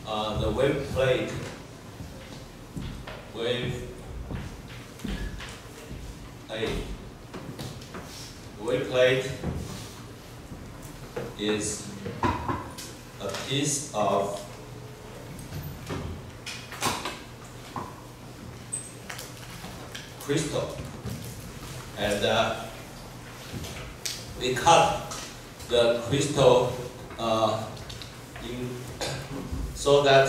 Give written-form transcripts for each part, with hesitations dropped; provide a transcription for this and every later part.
the wave plate is a piece of crystal, and we cut the crystal so that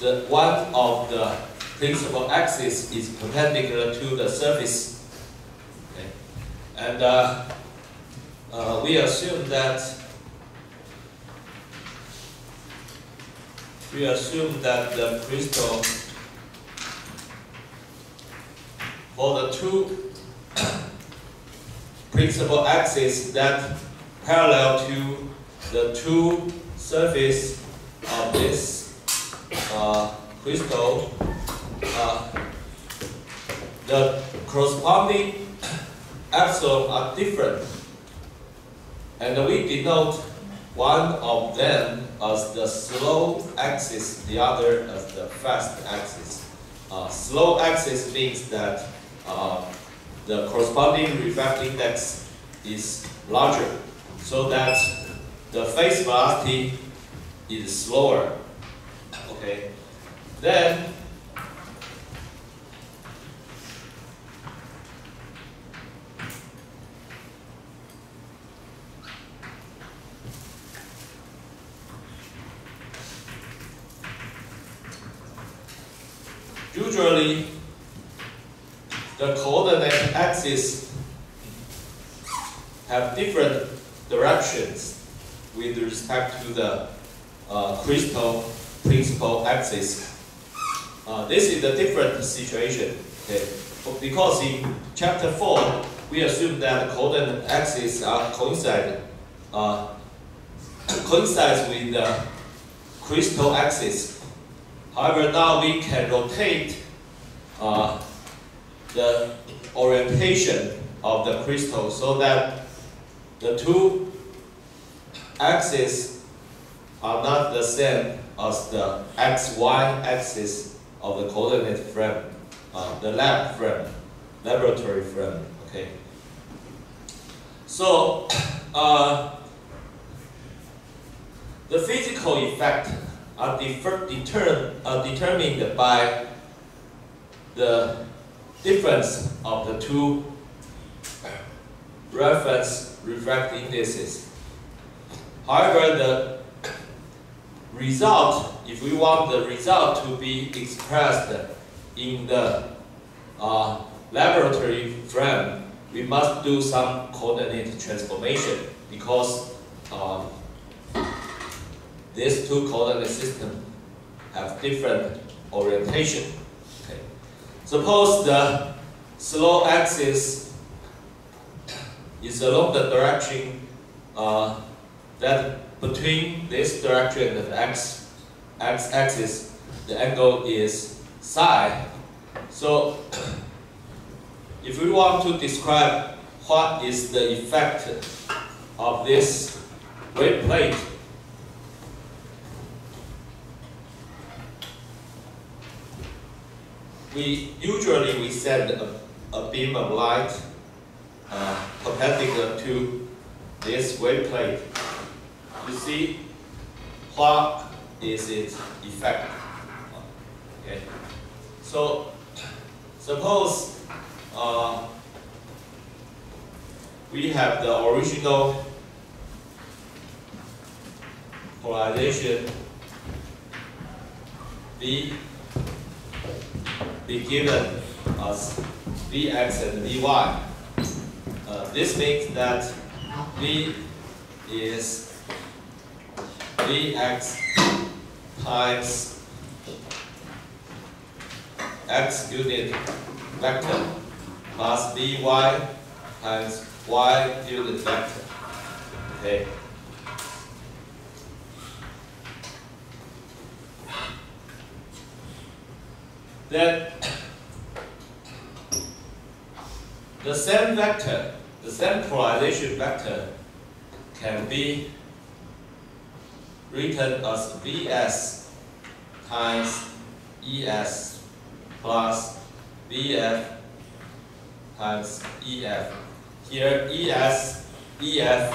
the one of the principal axis is perpendicular to the surface. Okay. And we assume that the crystal, for the two principal axes that parallel to the two surfaces of this crystal, the corresponding epsilon are different, and we denote one of them as the slow axis, the other as the fast axis. Slow axis means that the corresponding refractive index is larger, so that the phase velocity is slower. Okay, then usually the coordinate axes have different directions with respect to the crystal principal axis. This is a different situation, okay? Because in chapter 4 we assume that the coordinate axes are coincides with the crystal axis. However, now we can rotate the orientation of the crystal so that the two axes are not the same as the XY axis of the coordinate frame, the laboratory frame. Okay. So the physical effect are determined by the difference of the two reference refractive indices. However, the result, if we want the result to be expressed in the laboratory frame, we must do some coordinate transformation, because these two coordinate systems have different orientation. Okay. Suppose the slow axis is along the direction that between this direction and the x-axis, the angle is psi. So if we want to describe what is the effect of this wave plate, we usually send a beam of light perpendicular to this wave plate. You see what is its effect. Okay. So suppose we have the original polarization V be given as Vx and Vy. This means that V is Vx times x unit vector plus Vy times y unit vector. Okay. Then the same vector, the same polarization vector, can be written as Vs times ES plus VF times EF. Here ES, EF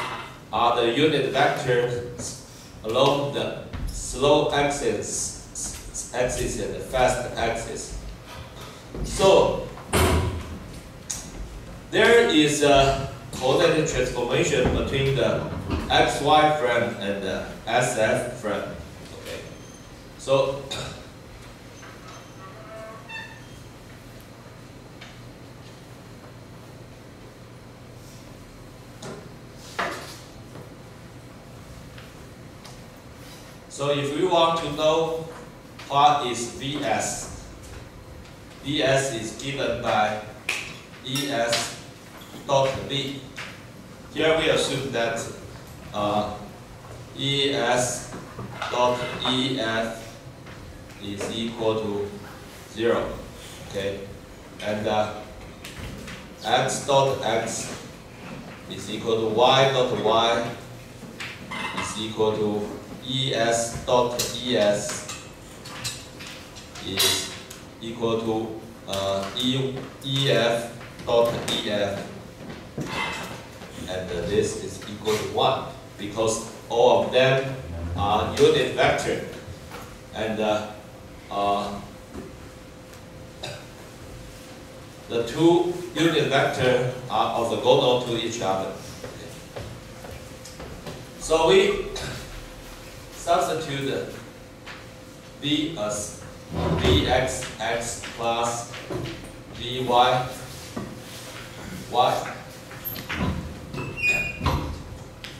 are the unit vectors along the slow axis and the fast axis. So there is a coordinate transformation between the XY frame and the SF frame. Okay. So if we want to know what is VS, VS is given by ES dot V. Here we assume that ES dot EF is equal to 0. Okay, and X dot X is equal to Y dot Y is equal to ES dot ES is equal to EF dot EF, and this is equal to 1 because all of them are unit vector, and the two unit vectors are orthogonal to each other. Okay. So we substitute V as Vxx plus Vy y,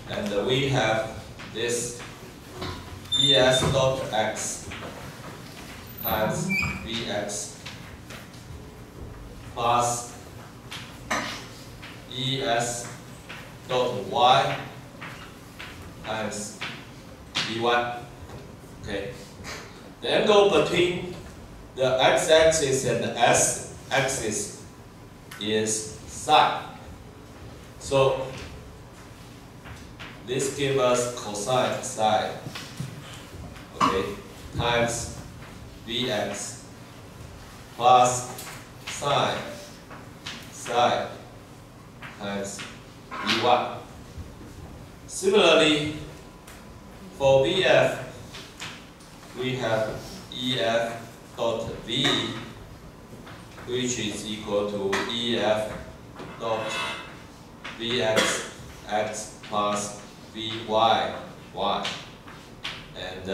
and we have this Es dot x times Vx plus Es dot y times Vy. Okay. The angle between the x-axis and the s-axis is psi. So this gives us cosine psi. Okay, times Vx plus sine psi times Vy. Similarly, for Vf, we have EF dot V, which is equal to EF dot Vx x plus Vy y, and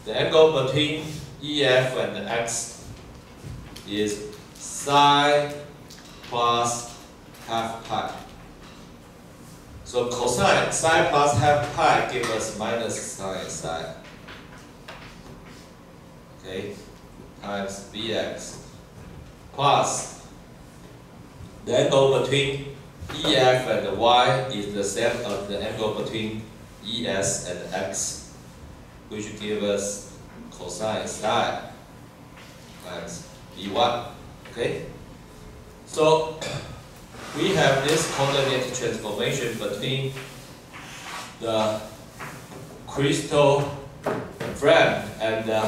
the angle between EF and x is psi plus half pi. So cosine psi plus half pi gives us minus sine psi. Okay, times Vx plus the angle between EF and y is the same as the angle between ES and x, which gives us cosine psi times Vy. Okay, so we have this coordinate transformation between the crystal frame and the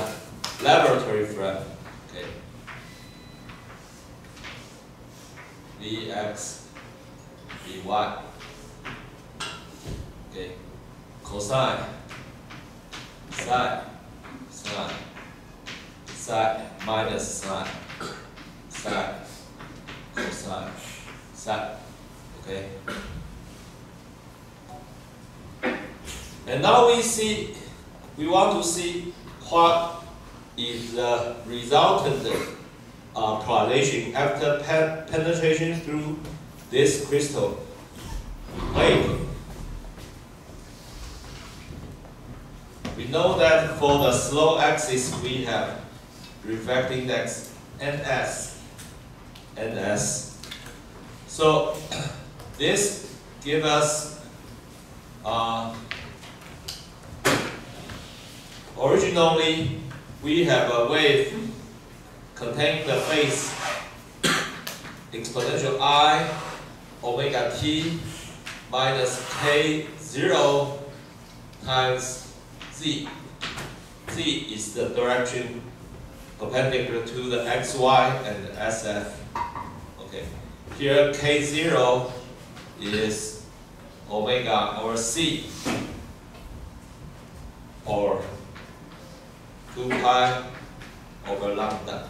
laboratory frame. Okay. Vx, Vy. Okay. Cosine, sine, sine, sine minus sine, sine, cosine, sine. Okay. And now we want to see what is the resultant polarization after penetration through this crystal plate. We know that for the slow axis we have refracting index NS. So this gives us originally we have a wave containing the phase exponential I omega t minus k0 times z. Z is the direction perpendicular to the XY and the SF. Okay. Here K0 is omega over C, or 2 pi over lambda.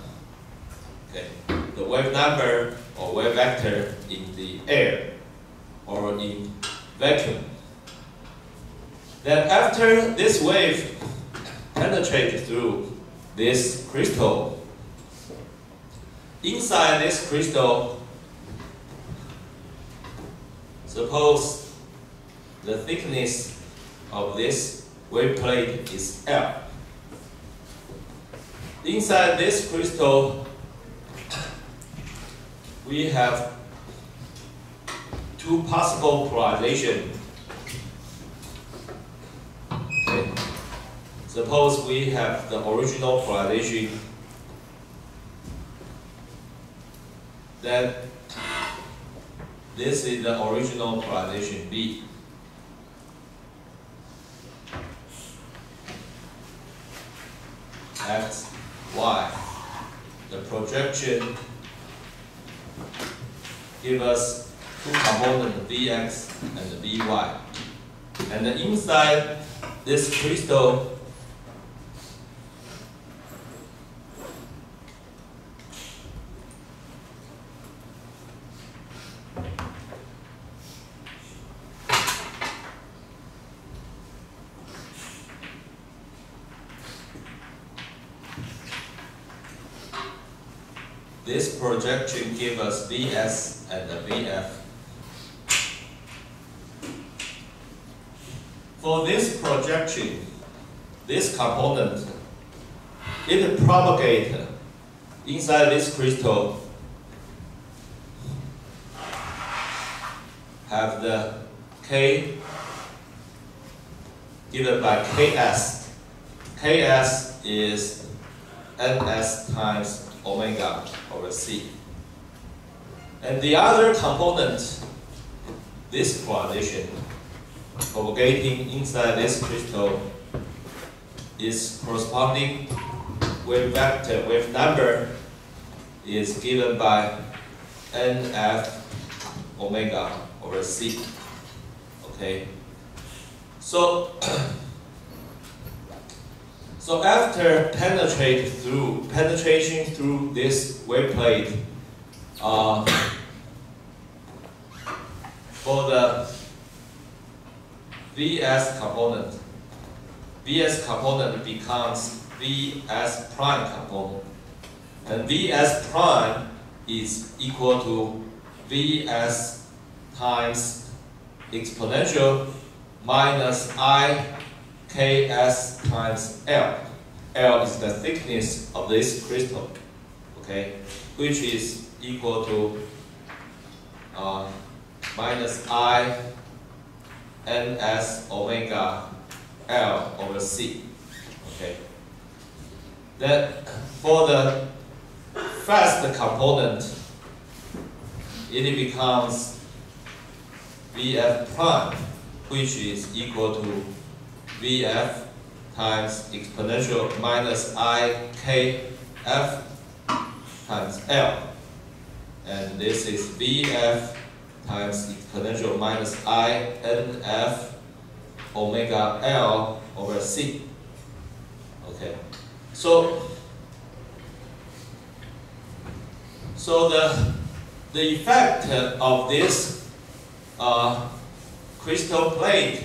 Okay. The wave number or wave vector in the air or in vacuum. Then after this wave penetrates through this crystal, inside this crystal, suppose the thickness of this wave plate is L. Inside this crystal, we have two possible polarization. Okay. Suppose we have the original polarization, then this is the original polarization B. X, Y. The projection give us two components, Vx and Vy. And inside this crystal, this projection gives us Vs and Vf. For this projection, this component, it propagates inside this crystal, have the K given by Ks. Ks is Ns times omega over C. And the other component, this polarization, propagating inside this crystal, is corresponding wave vector, wave number is given by Nf omega over C. Okay. So after penetration through this wave plate, for the Vs component becomes Vs prime component, and Vs prime is equal to Vs times exponential minus I Ks times L. L is the thickness of this crystal, okay, which is equal to minus I Ns omega L over C. Okay. Then for the fast component, it becomes Vf prime, which is equal to Vf times exponential minus I Kf times L. And this is Vf times exponential minus I Nf omega L over C. Okay. So the effect of this crystal plate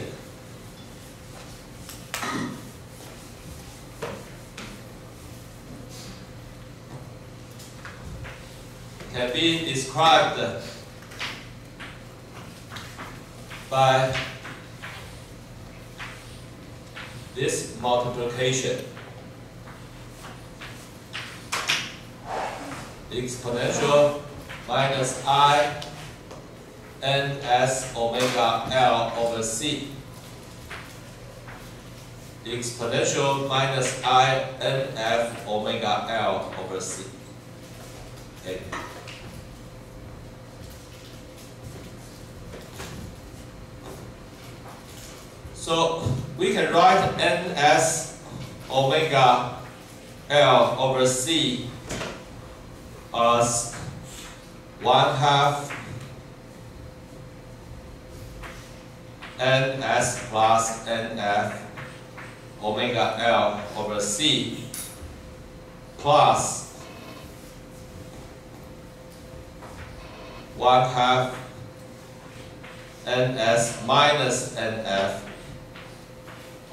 can be described by this multiplication. Exponential minus I Ns omega L over C. Exponential minus I Nf omega L over C. Okay. So we can write Ns omega L over C as 1/2 ns plus nf omega L over C plus 1/2 ns minus nf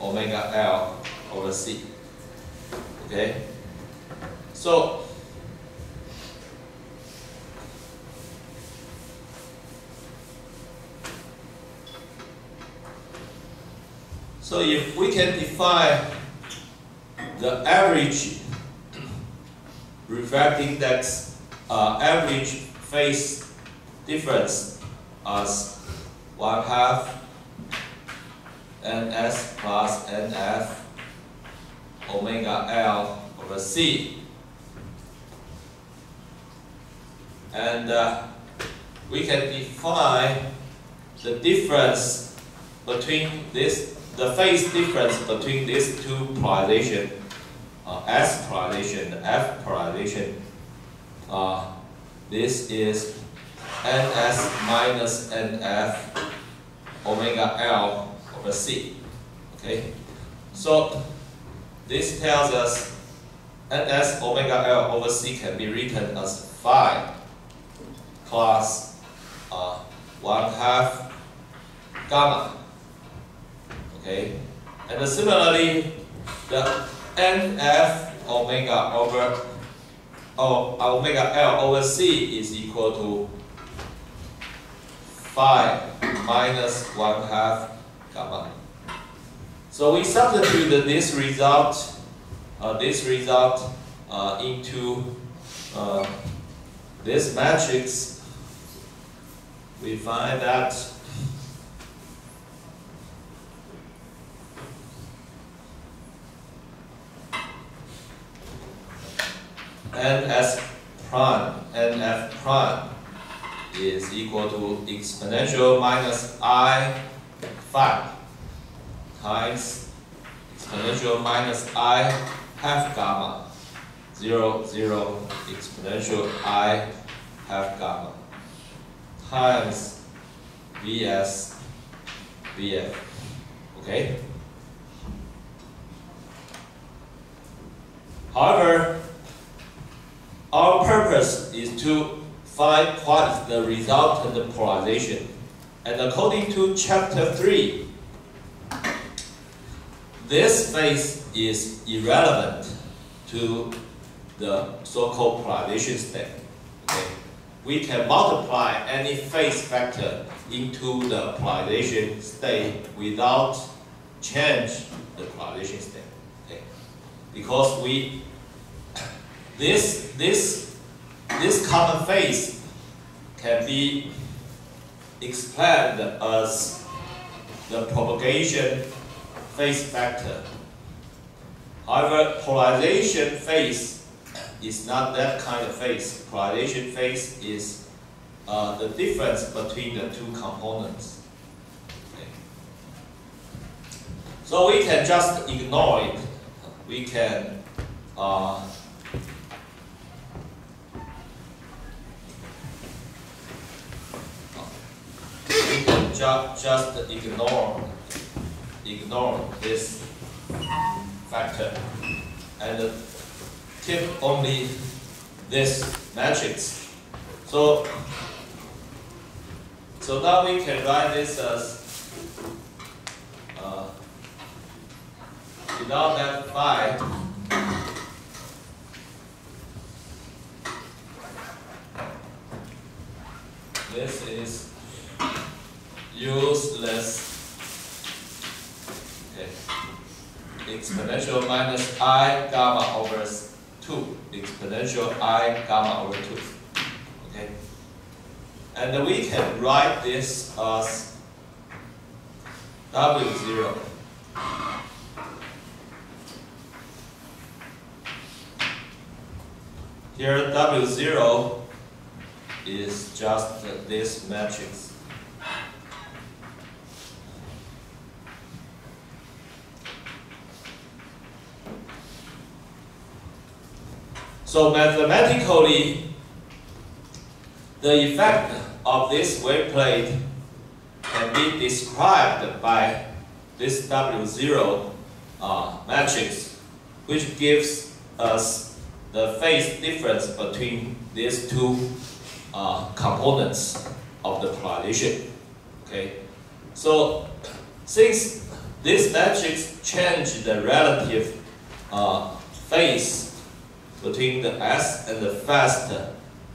omega L over C. Okay? So if we can define the average refractive index, average phase difference as 1/2 ns plus nf omega L over C, and we can define the difference between the phase difference between these two polarization, S polarization and F polarization. This is ns minus nf omega L over C. Okay, so this tells us ns omega L over C can be written as phi plus 1/2 gamma. Okay, and similarly, the nf omega L over C is equal to phi minus 1/2 gamma. So we substitute this result into this matrix. We find that ns prime nf prime is equal to exponential minus I phi times exponential minus I half gamma 0 0 exponential I half gamma times Vs Vf. Okay. However, our purpose is to find what is the resultant polarization. And according to chapter 3, this phase is irrelevant to the so-called polarization state. Okay? We can multiply any phase factor into the polarization state without change the polarization state. Okay? Because this common phase can be explained as the propagation phase factor. However, polarization phase is not that kind of phase. Polarization phase is the difference between the two components. Okay. So we can just ignore it. We can just ignore this factor and keep only this matrix. So now we can write this as without that phi, this is useless. Okay. Exponential minus I gamma over 2. Exponential I gamma over 2. Okay. And we can write this as W0. Here W0 is just this matrix. So mathematically, the effect of this wave plate can be described by this W0 matrix, which gives us the phase difference between these two components of the polarization. Okay, so since this matrix changes the relative phase between the S and the fast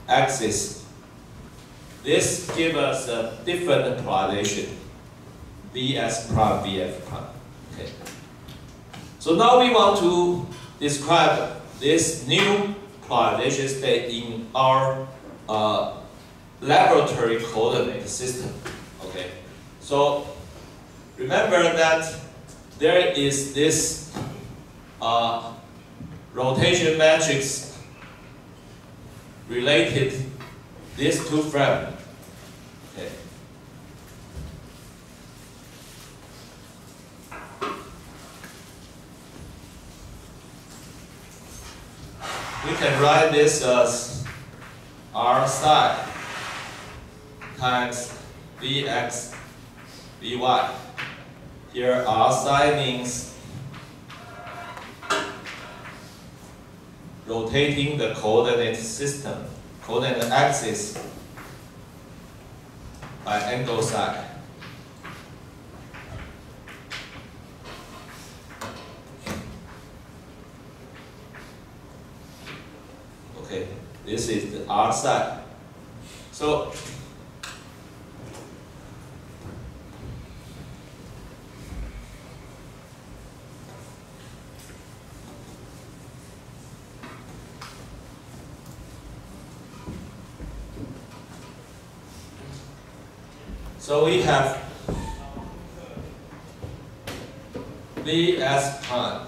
axis, this gives us a different polarization, Vs prime, Vf prime. Okay. So now we want to describe this new polarization state in our laboratory coordinate system. Okay. So remember that there is this rotation matrix related these two frames. Okay. We can write this as R psi times Vx Vy. Here R psi means rotating the coordinate system, coordinate axis by angle psi. Okay, this is the R psi. So we have Vs prime,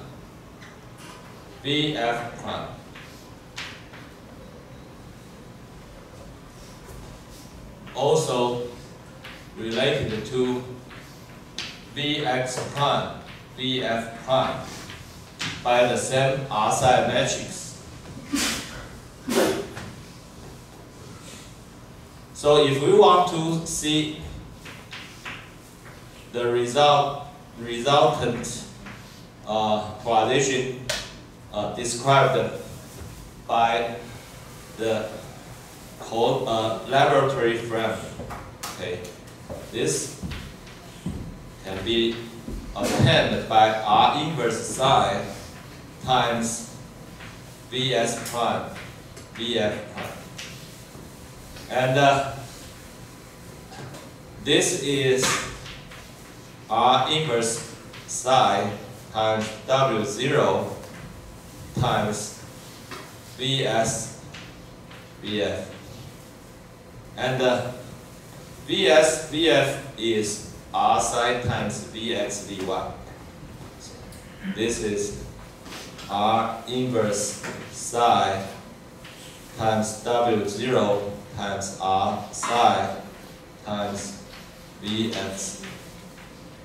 Vf prime. Also related to Vx prime, Vf prime by the same R psi matrix. So if we want to see the resultant polarization described by the laboratory frame. Okay, this can be obtained by R inverse psi times Vs prime, Vf prime, and this is R inverse psi times W0 times Vs Vf. And Vs Vf is R psi times Vx Vy. So this is R inverse psi times W0 times R psi times Vx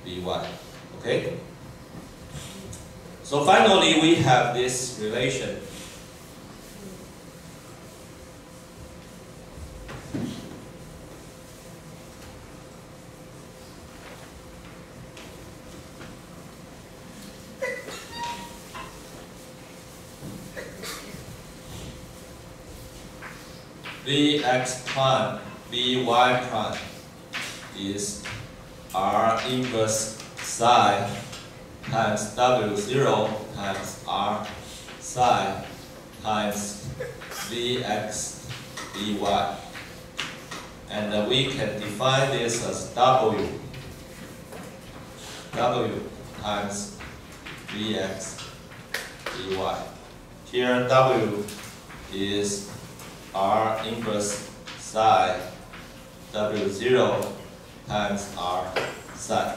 Vy. Okay? So finally we have this relation. Vx prime Vy prime is R inverse psi times W0 times R psi times Vx Vy. And we can define this as W times Vx Vy. Here W is R inverse psi W0 times R psi.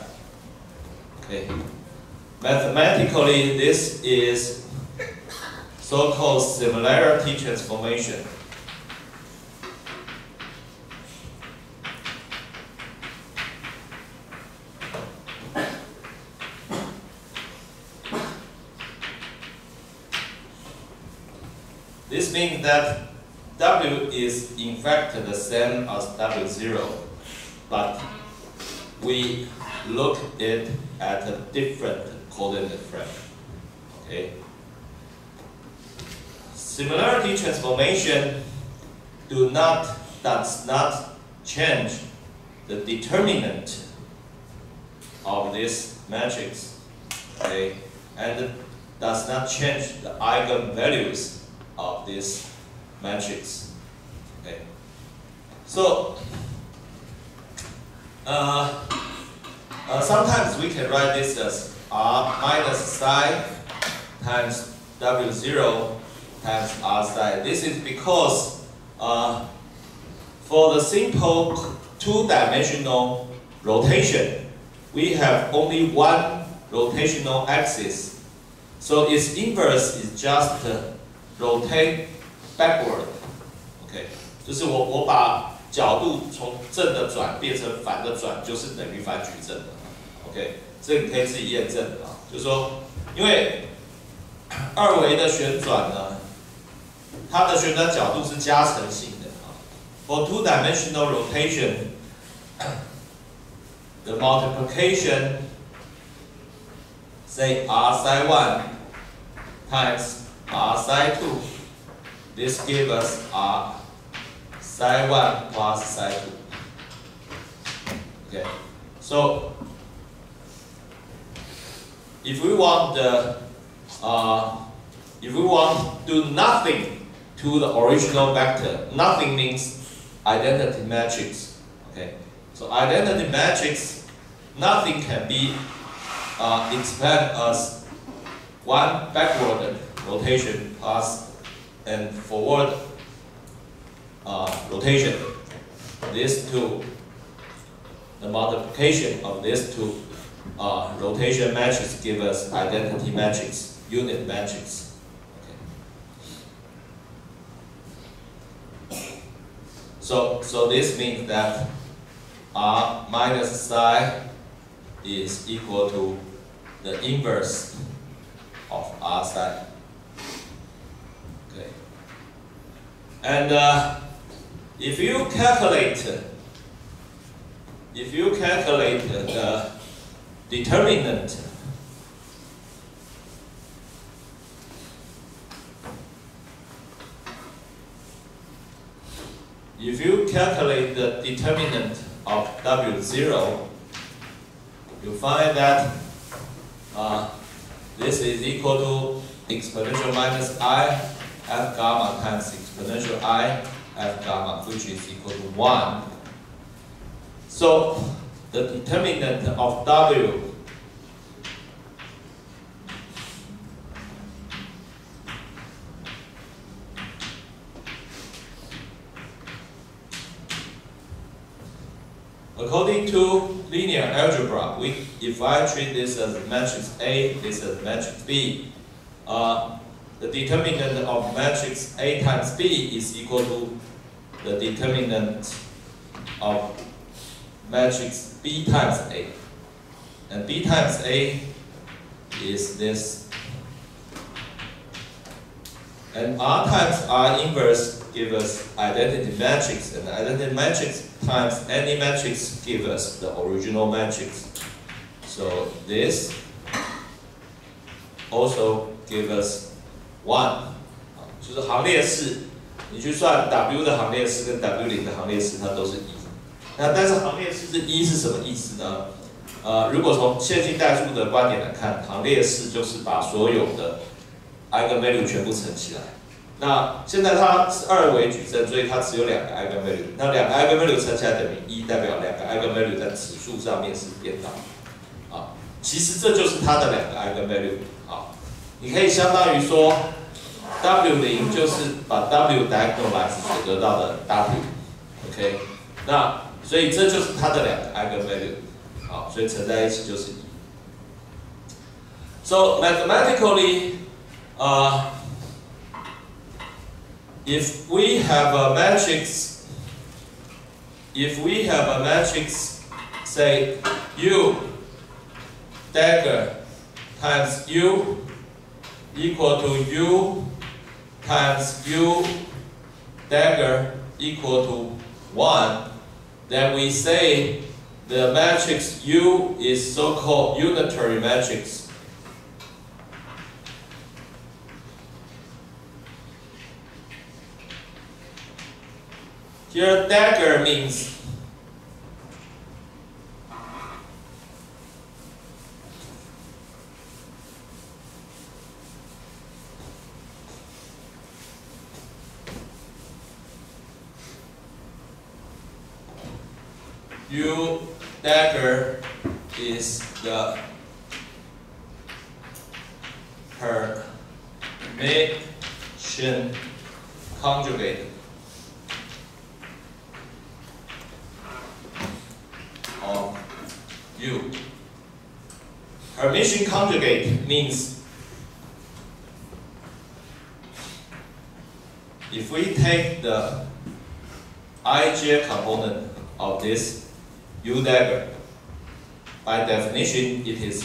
Okay. Mathematically, this is so-called similarity transformation. This means that W is in fact the same as W0, but we look it at a different coordinate frame. Okay. Similarity transformation does not change the determinant of this matrix, okay, and does not change the eigenvalues of this matrix. Okay. So sometimes we can write this as R minus psi times W0 times R psi. This is because for the simple two-dimensional rotation, we have only one rotational axis. So its inverse is just rotate backward. OK， 就是我把角度从正的转变成反的转，就是等于反矩阵的。OK， 这个你可以自己验证的啊。就是说，因为二维的旋转呢，它的旋转角度是加成性的啊。For two-dimensional rotation, the multiplication, say R psi 1 times R psi 2, this gives us R psi 1 plus psi 2. Okay, so if we want to do nothing to the original vector, nothing means identity matrix. Okay, so identity matrix, nothing can be explained as one backward rotation plus and forward rotation. These two, the multiplication of these two rotation matrix give us identity matrix, unit matrix. So this means that R minus psi is equal to the inverse of R psi. Okay. And if you calculate the determinant of W0, you find that this is equal to exponential minus I f gamma times exponential I f gamma, which is equal to 1. So the determinant of W according to linear algebra, if I treat this as matrix A, this as matrix B, the determinant of matrix A times B is equal to the determinant of matrix B times A. And B times A is this. And R times R inverse gives us identity matrix, and identity matrix times any matrix gives us the original matrix. So this also gives us 1， 就是行列式，你去算 W 的行列式跟 W0 的行列式，它都是1。那但是行列式是1是什么意思呢？如果从线性代数的观点来看，行列式就是把所有的 eigenvalue 全部乘起来。那现在它是二维矩阵，所以它只有2个 eigenvalue。那2个 eigenvalue 乘起来等于1，代表2个 eigenvalue 在指数上面是颠倒。其实这就是它的2个 eigenvalue。你可以相当于说 W0 就是把 W diagonalize 所得到的 W。OK， 那所以这就是它的2个 eigenvalue。所以乘在一起就是1。So mathematically, if we have a matrix, say U dagger times U equal to U times U dagger equal to 1, then we say the matrix U is so-called unitary matrix. Here, dagger means U dagger is the Hermitian conjugate of U. Hermitian conjugate means if we take the ij component of this U dagger, by definition it is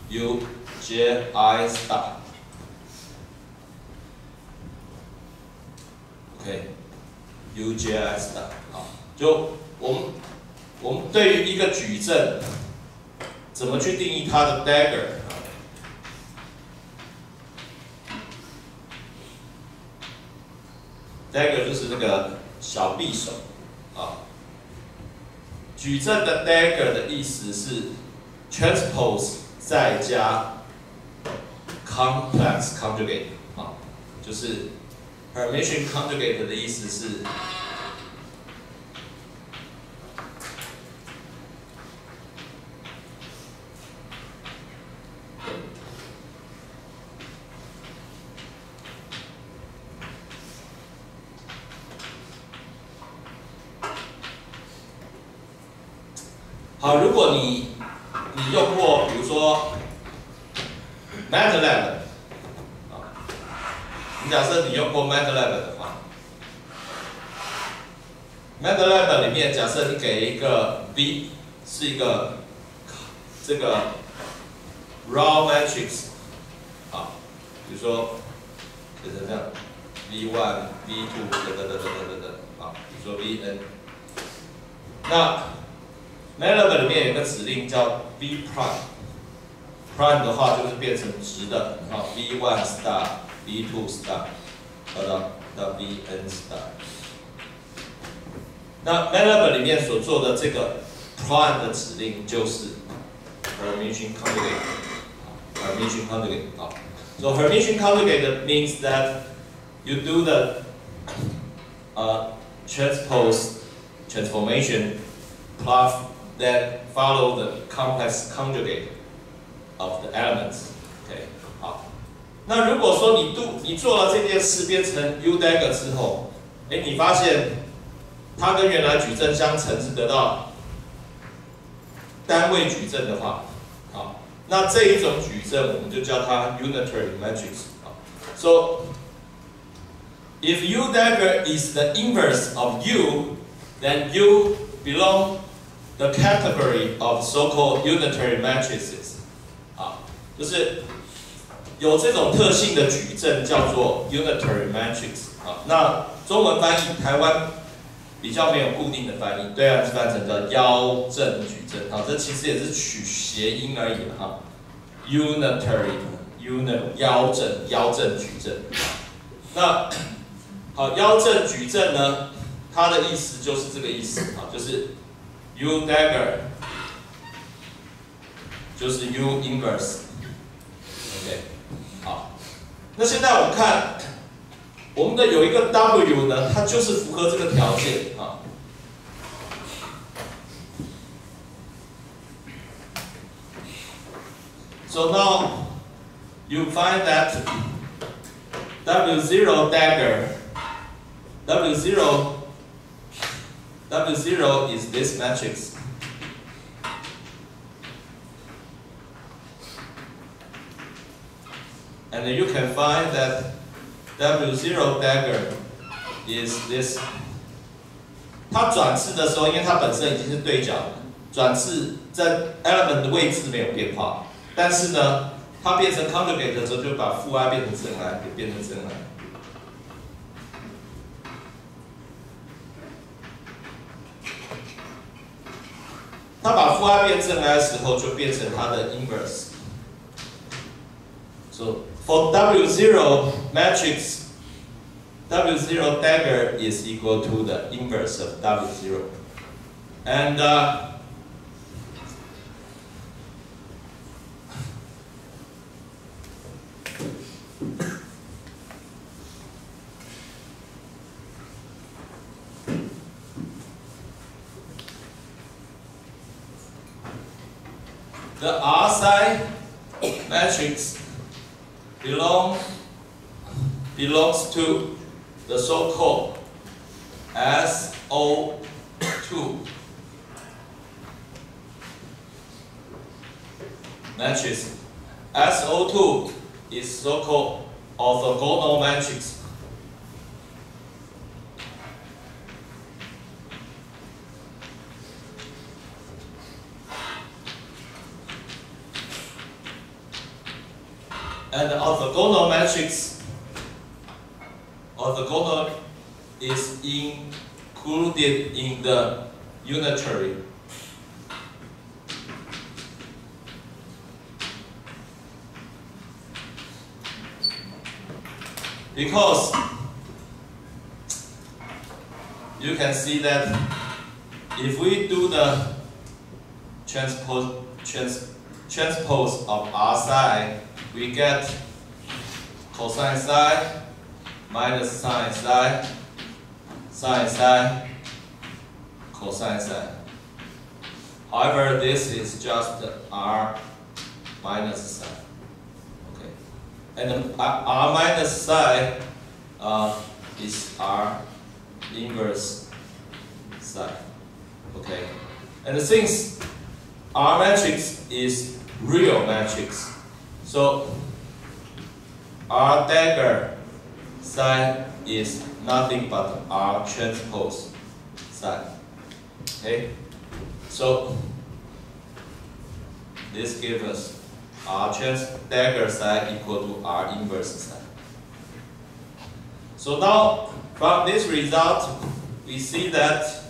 Uji star. OK, Uji star 好，就我们对于一个矩阵怎么去定义它的 dagger？ dagger 就是那个小匕首啊。矩阵的 dagger 的意思是 transpose 再加 complex conjugate 啊，就是 Hermitian conjugate 的意思是好，如果你用过，比如说 MATLAB 啊，你假设你用过 MATLAB 的话 ，MATLAB 里面假设你给一个 V 是一个这个 raw matrix 啊，比如说写成这样 V1、V2 等啊，比如说 Vn， 那MATLAB 里面有一个指令叫 v prime，prime 的话就是变成直的，然后 v1 star、v2 star 到 vn star。那 MATLAB 里面所做的这个 prime 的指令就是 Hermitian conjugate。Hermitian conjugate 好 ，so Hermitian conjugate means that you do the transpose transformation plus then follow the complex conjugate of the elements. OK， 好。那如果说你做了这件事变成 U dagger 之后，你发现它跟原来矩阵相乘是得到单位矩阵的话，好，那这一种矩阵我们就叫它 unitary matrix。So if U dagger is the inverse of U, then U belong the category of so-called unitary matrices， 啊，就是有这种特性的矩阵叫做 unitary matrix， 啊，那中文翻译台湾比较没有固定的翻译，对岸是翻成叫腰正矩阵，啊，这其实也是取谐音而已了哈 ，unitary 腰正矩阵，那好，腰正矩阵呢，它的意思就是这个意思，啊，就是 U dagger 就是 U inverse，OK， 好，那现在我们看我们的有一个 W 呢，它就是符合这个条件啊。So now you find that W0 W0 is this matrix. And you can find that W0 dagger is this. 它转次的时候，因为它本身已经是对角，转次在 element 的位置没有变化，但是呢，它变成 conjugate 的时候，就把负 i 变成正 i， 变成正 i。它把负 i 变正 i 的时候，就变成它的 inverse。So for W0 matrix, W0 dagger is equal to the inverse of W0, and the R psi matrix belongs to the so-called SO2 matrix. SO2 is so-called orthogonal matrix. And the orthogonal matrix, orthogonal is included in the unitary. Because you can see that if we do the transpose of R psi, we get cosine psi minus sine psi, sine psi, cosine psi. However, this is just R minus psi. Okay, and R minus psi is R inverse psi. Okay, and since R matrix is real matrix, so R dagger psi is nothing but R transpose psi. Okay, so this gives us R dagger psi equal to R inverse psi. So now from this result, we see that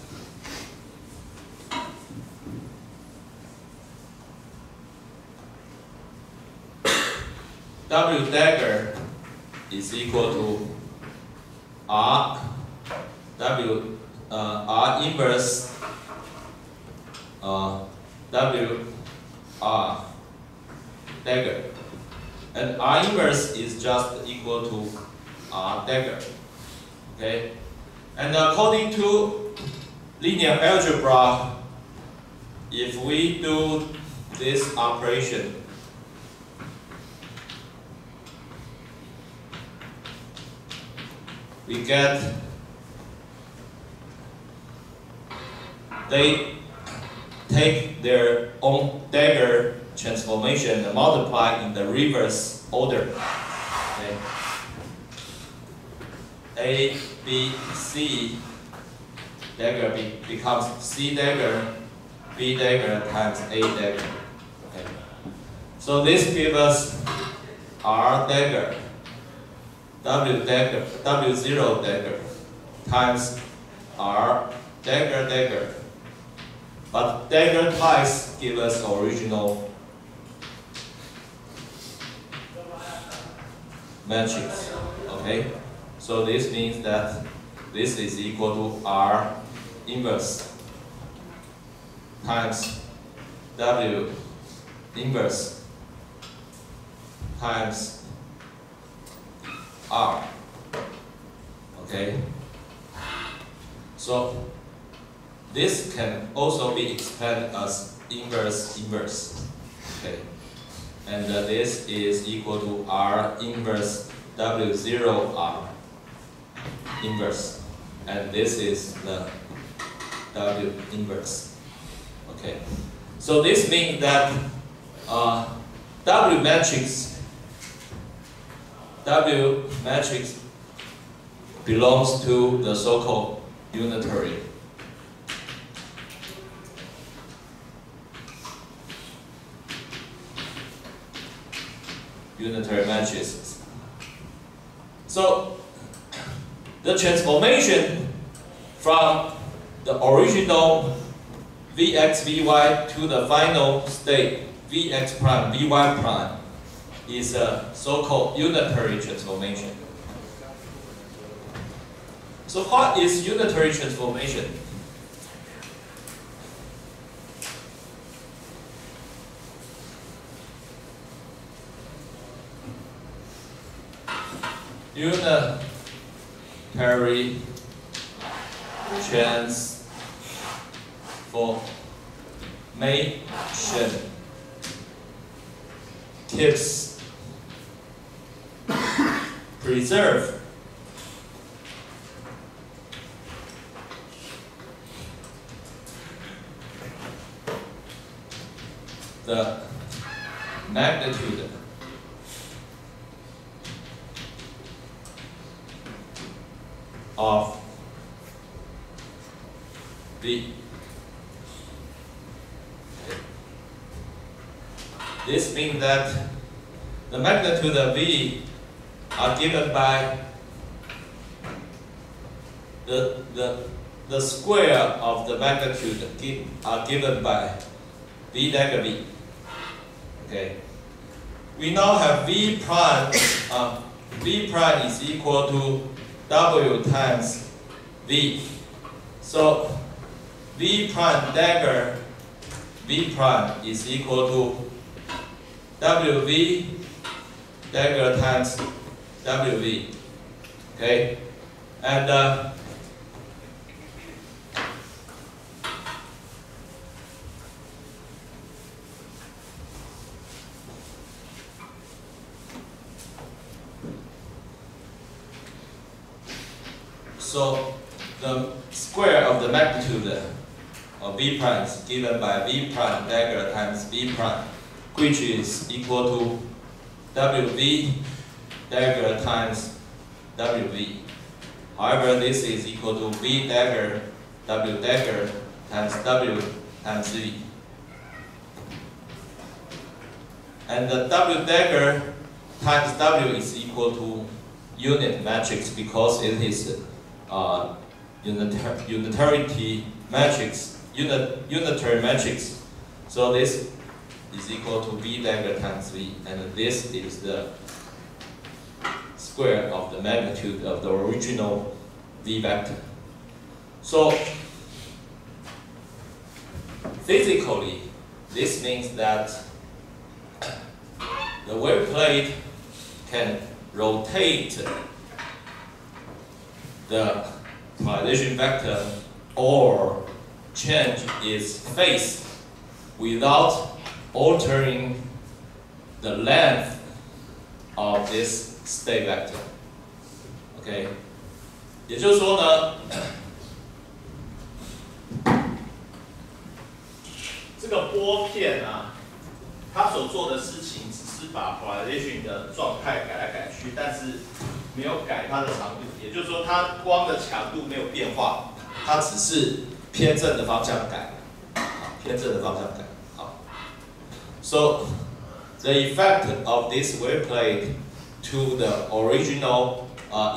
W dagger is equal to R inverse W R dagger, and R inverse is just equal to R dagger. Okay, and according to linear algebra, if we do this operation, we get they take their own dagger transformation and multiply in the reverse order. Okay. A, B, C dagger becomes C dagger, B dagger times A dagger. Okay. So this gives us R dagger, W0 dagger times R dagger. But dagger twice give us original matrix. Okay, so this means that this is equal to R inverse times W inverse times R. Okay, so this can also be explained as inverse. Okay, and this is equal to R inverse W0 R inverse, and this is the W inverse. Okay, so this means that W matrix belongs to the so-called unitary. unitary matrices. So the transformation from the original Vx, Vy to the final state Vx prime, Vy prime is a so-called unitary transformation. So what is unitary transformation? Unitary transformation keeps preserve the magnitude of V. This means that the magnitude of V are given by the square of the magnitude are given by V negative V. Okay. We now have V prime. V prime is equal to W times V. So V prime dagger V prime is equal to WV dagger times WV. Okay, and so the square of the magnitude of V prime is given by V prime dagger times V prime, which is equal to WV dagger times WV. However, this is equal to V dagger W dagger times W times V. And the W dagger times W is equal to unit matrix because it is unitary matrix. So this is equal to V dagger times V, and this is the square of the magnitude of the original V vector. So physically, this means that the wave plate can rotate the polarization vector or change its phase without altering the length of this state vector. OK， 也就是说呢，这个拨片啊，它所做的事情只是把 polarization 的状态改来改去，但是没有改它的长度。也就是说，它光的强度没有变化，它只是偏正的方向改，偏正的方向改。好 ，So the effect of this wave plate to the original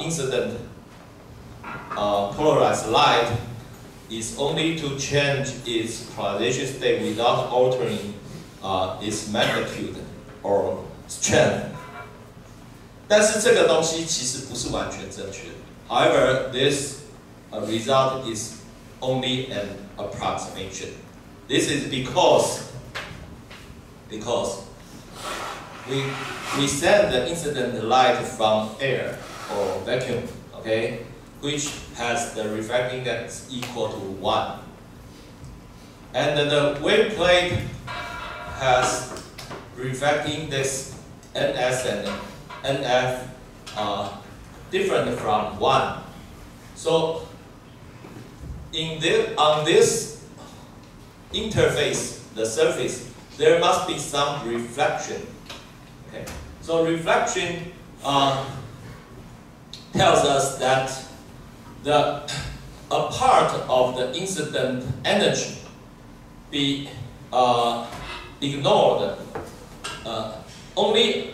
incident polarized light is only to change its polarization state without altering its magnitude or strength. 但是这个东西其实不是完全正确的。However, this result is only an approximation. This is because we send the incident light from air or vacuum, okay, which has the refracting index equal to 1. And the wave plate has refracting index NS and NF different from 1. So on this interface, the surface, there must be some reflection. Okay. So reflection tells us that a part of the incident energy be ignored. Only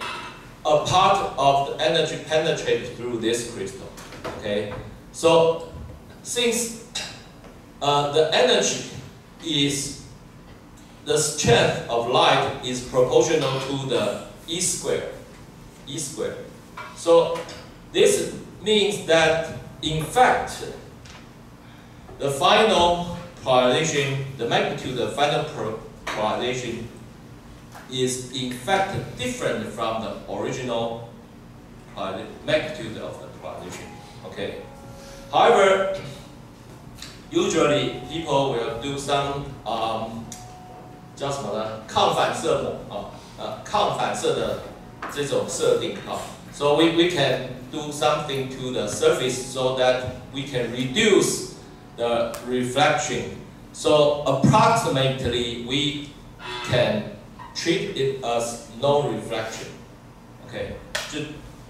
a part of the energy penetrates through this crystal. Okay, so since the energy is the strength of light is proportional to the E squared. So this means that in fact the final polarization, the magnitude of final polarization is in fact different from the original magnitude of the polarization. Okay. However, usually people will do some 叫什么呢？抗反射模抗反射的这种设定啊。So we can do something to the surface so that we can reduce the reflection. So approximately we can treat it as no reflection. OK， 就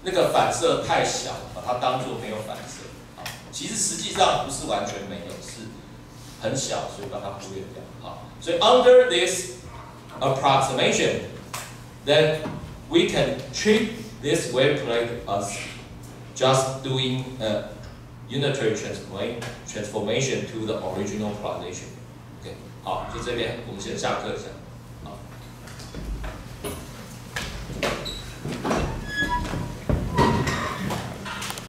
那个反射太小，把它当作没有反射。其实实际上不是完全没有，是很小，所以把它忽略掉。好，所以 under this approximation, then we can treat this wave plate as just doing a unitary transformation to the original polarization. OK， 好，就这边我们先下课一下。